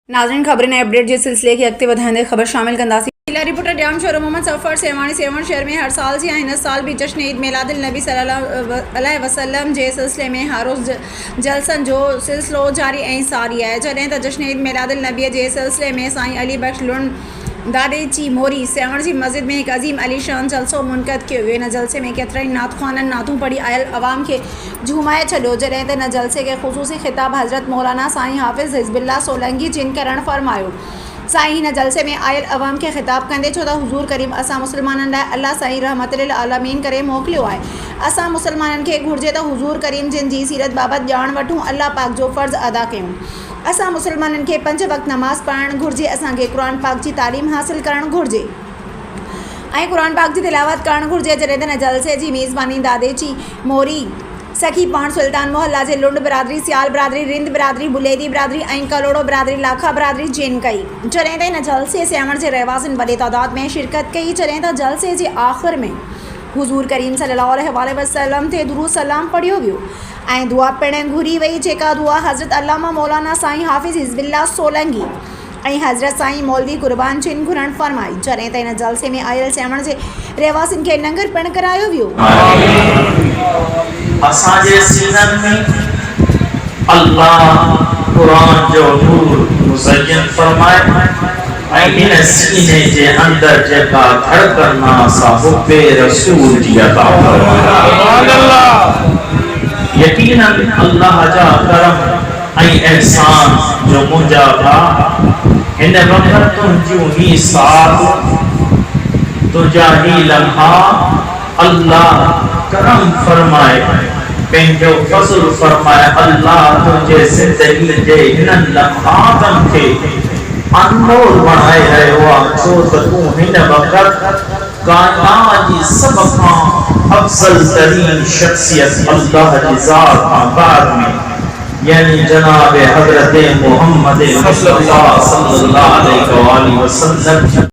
नाज़रीन खबर ने अपडेट जे सिलसिले की अगते वधाईंदे खबर शामिल कंदासीं। जिला रिपोर्टर ड्याम शहर मोहम्मद सफ़र सेवाणी सेवन शहर में हर साल जी हिन साल भी जश्न ईद मिलादुल नबी सल्लल्लाहु अलैहि वसल्लम जे सिलसिले में हर रोज़ जलसन जो सिलसिलो जारी ऐं सारी है। जॾहिं त जश्न ईद मिलादुल नबी जे सिलसिले में साईं अली बख्श लुण दादेची मोरी सेवण जी मस्जिद में एक अजीम अली शान जलसो मुनक़द किया हुआ। इन जलसे में केतरा नातख़्वाननि नातूं पढ़ी आयल अवाम के झूमाए छॾियो। जॾहिं त इन जलसे के ख़ुसूसी ख़िताब हज़रत मौलाना साईं हाफ़िज़ हिज़्बुल्लाह सोलंकी जिन करण फरमायो। साईं हिन जलसे में आयल अवाम के ख़िताब कंदे छो त हुज़ूर करीम असां मुसलमाननि लाइ अल्लाह साईं रहमतुल आलमीन करे मोकिलियो आहे। असां मुसलमाननि खे घुरिजे त हुज़ूर करीम जिन जी सीरत बाबति ॼाण वठूं, अल्लाह पाक जो फ़र्ज़ अदा कयूं। असां मुसलमाननि खे 5 वक़्त नमाज़ पढ़णु घुरिजे, असांखे क़ुरान पाक जी तालीम हासिल करणु घुरिजे ऐं क़ुरान पाक जी तिलावत करणु घुरिजे। जॾहिं त हिन जलसे जी मेज़बानी दादेची मोरी सखी पाण सुल्तान मोहल्ला जे लुंड बिरादरी, सियाल बिरादरी, रिंद बिरादरी, बुलेदी बिरादरी ऐं कलोड़ो बिरादरी, लाखा बिरादरी जिन कई। जॾहिं त हिन जलसे सेवण जे रहवासियुनि वॾे तादाद में शिरकत कई। जॾहिं त जलसे जे आख़िर में हुज़ूर करीम सल्लल्लाहु अलैहि वसल्लम ते दुरूद सलाम पढ़ियो वियो ऐं दुआ पिणु घुरी वई, जेका दुआ हज़रत अल्लामा मौलाना साईं हाफ़िज़ हिज़्बुल्लाह सोलंकी ऐं हज़रत साईं मौलवी कुर्बान जिन घुरण फरमाई। जॾहिं त हिन जलसे में आयल सेवण जे रहवासियुनि खे लंगर पिणु करायो वियो। असांजे सीननि में अल्लाह कुरान जो नूर मुज़य्यन फरमाए ऐं हिन सीने जे अंदर जेका धड़कन सां हुब्बे रसूल जी अता फरमाए। यकीनन अल्लाह जा करम ऐं एहसान जो मुंहिंजा भाउ हिन वक़्त तुंहिंजूं ही साथ तुंहिंजा ही लम्हा अल्लाह करम फरमाए, पंहिंजो फज़ल फरमाए। अल्लाह तुंहिंजे ज़िंदगी जे हिननि लम्हातनि खे अनमोल बणाए रहियो आहे, छो त तूं हिन वक़्त कायनात जी सभ खां अफ़ज़ल तरीन शख़्सियत अल्लाह जी ज़ात खां बाद में यानी जनाब हज़रत मोहम्मद मुस्तफ़ा सल्लल्लाहु अलैहि वसल्लम